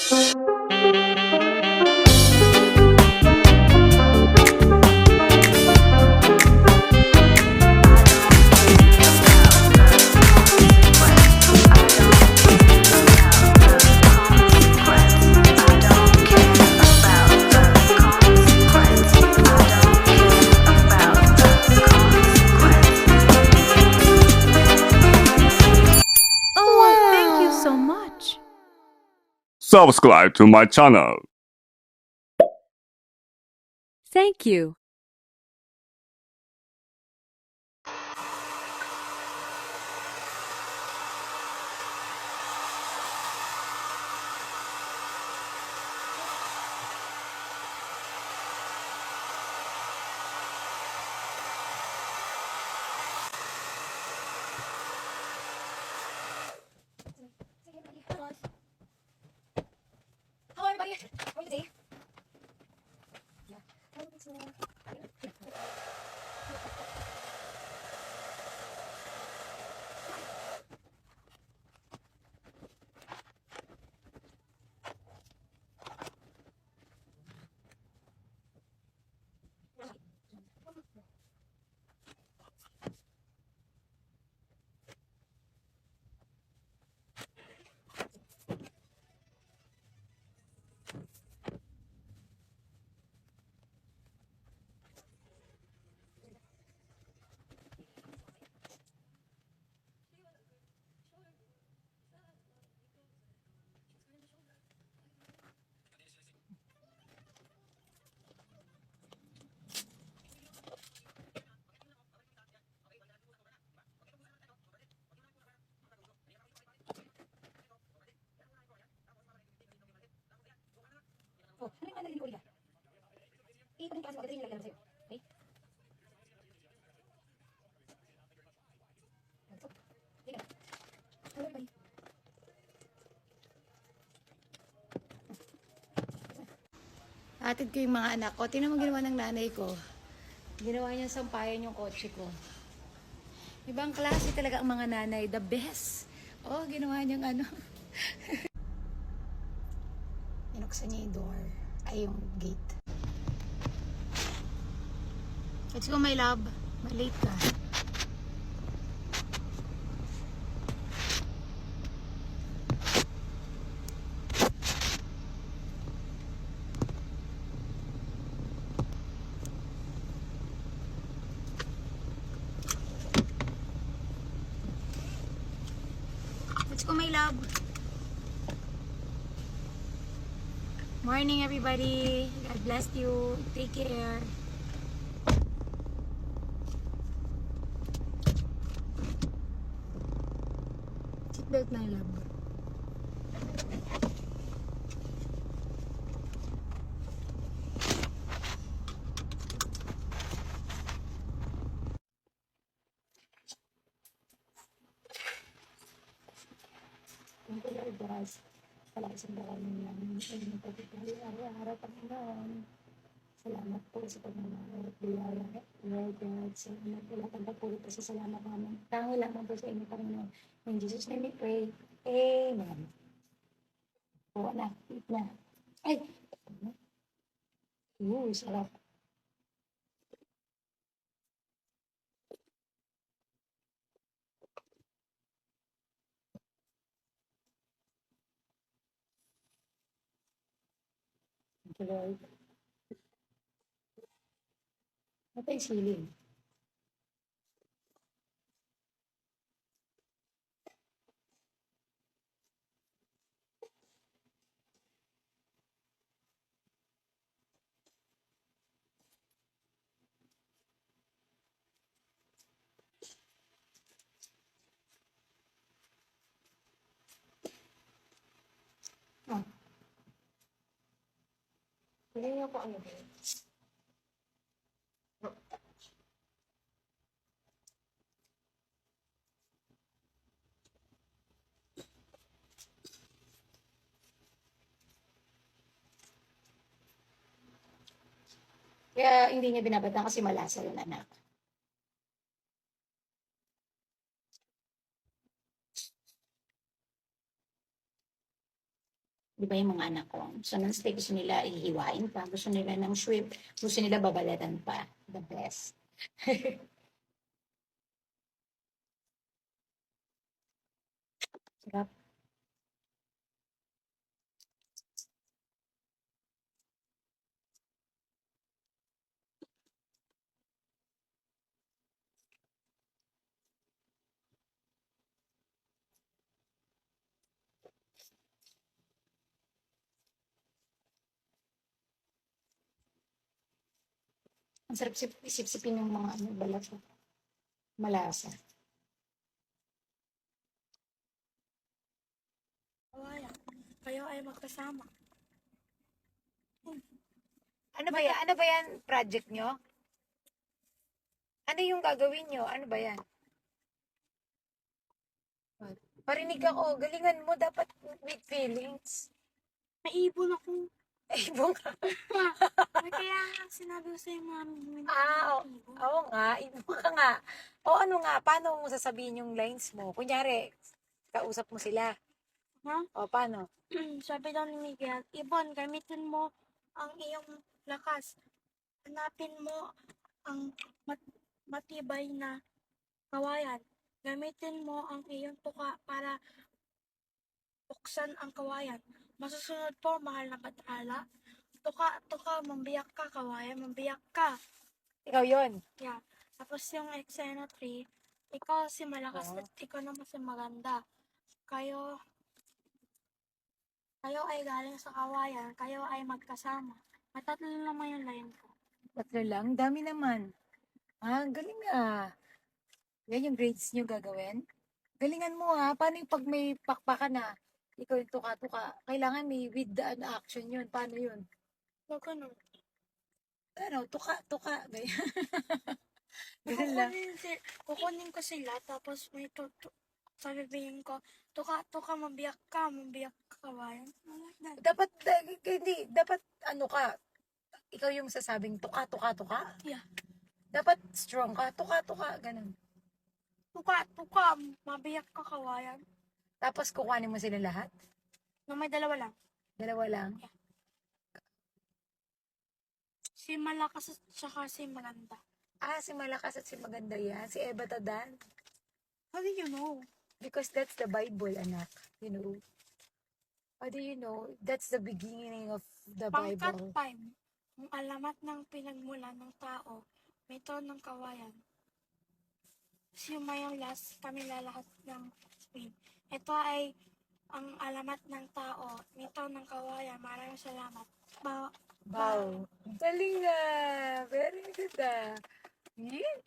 Oh, thank you so much. Subscribe to my channel. Thank you. Hello, everybody. How are you today? Oh, ano yung nalagay ko ulit? Ito yung klase ko. Ito yung nilagay ko sa'yo. Okay? Sige. Hello, everybody. Atid ko yung mga anak ko. Tingnan mo ginawa ng nanay ko. Ginawa niya sampayan yung kotse ko. Ibang klase talaga ang mga nanay. The best. Oh, ginawa niyang ano. Inuksan niya yung door. Ay, yung gate. Let's go, my love. Malate ka. Let's go, my love. Morning, everybody. God bless you. Take care. Seatbelt, my love. Thank you, Lord God. Palaisang daw kami namin sa inyong pagkakali araw-araw, Panginoon. Salamat po sa pagmamahal at biyaya. Lord God, salamat po lahat ang pagpuli po sa salamat namin. Tango lamang po sa inyo, Panginoon. In Jesus' name we pray. Amen. Buwa na. Eat na. Ay! Sarap. Thank you, Lord. Matay siling. Ah. Hindi niyo po ano. Kaya hindi niya binabatan kasi malasa yun, anak. Di ba yung mga anak ko? Sa non-stick, gusto nila ihiwain pa. Gusto nila ng shrimp. Gusto nila babalatan pa. The best. Sarap. Ang sarap isip-sipin yung mga ano, balat. Malasa. Kawayan, kayo ay magkasama. Ano ba yan? Ano ba yan project nyo? Ano yung gagawin nyo? Ano ba yan? Parinig ako, galingan mo, dapat with feelings. May ibon ako. Ibong ka. Kaya nga sinabi ko sa'yo, mami. Oo nga, ibong ka nga. O ano nga, paano mo sasabihin yung lines mo? Kunyari, kausap mo sila. Ha? O paano? Sabi daw ni Miguel, Ibon, gamitin mo ang iyong lakas. Hanapin mo ang matibay na kawayan. Gamitin mo ang iyong tuka para buksan ang kawayan. Masusunod po, mahal na batala. Tuka, mambiyak ka, kawayan, mambiyak ka. Ikaw yon. Yeah. Tapos yung eksena 3, ikaw si malakas at ikaw naman si maganda. Kayo ay galing sa kawayan, kayo ay magkasama. Matatlo naman yung line ko. Tatlo lang, dami naman. Galing ah. Yan yung grades nyo gagawin? Galingan mo ha. Paano yung pag may pakpakan na? Ikaw yung tuka-tuka. Kailangan may with the action yun. Paano yun? Huwag ganun. Ano, tuka-tuka. Ganun lang. Kukunin ko sila, tapos may sabihin ko, tuka, mambiyak ka, kawayan. Like that. Dapat, hindi, dapat ano ka, ikaw yung sasabing tuka-tuka-tuka. Yeah. Dapat strong ka, tuka-tuka, ganun. Tuka, mabiyak ka, kawayan. Tapos kukuhanin mo sila lahat? No, may dalawa lang. Dalawa lang? Si malakas at saka si maganda. Si Malakas at si Maganda yan. Si Eva Tadan. How did you know? Because that's the Bible, anak. You know. How do you know? That's the beginning of the Pangkat Bible. 5, ang alamat ng pinagmulan ng tao, may taon ng kawayan. Simayang last, kami lahat ng Spain. Ito ay ang alamat ng tao, may taon ng kawayan. Maraming salamat. Wow. Galing ah. Very good ah. Yeah.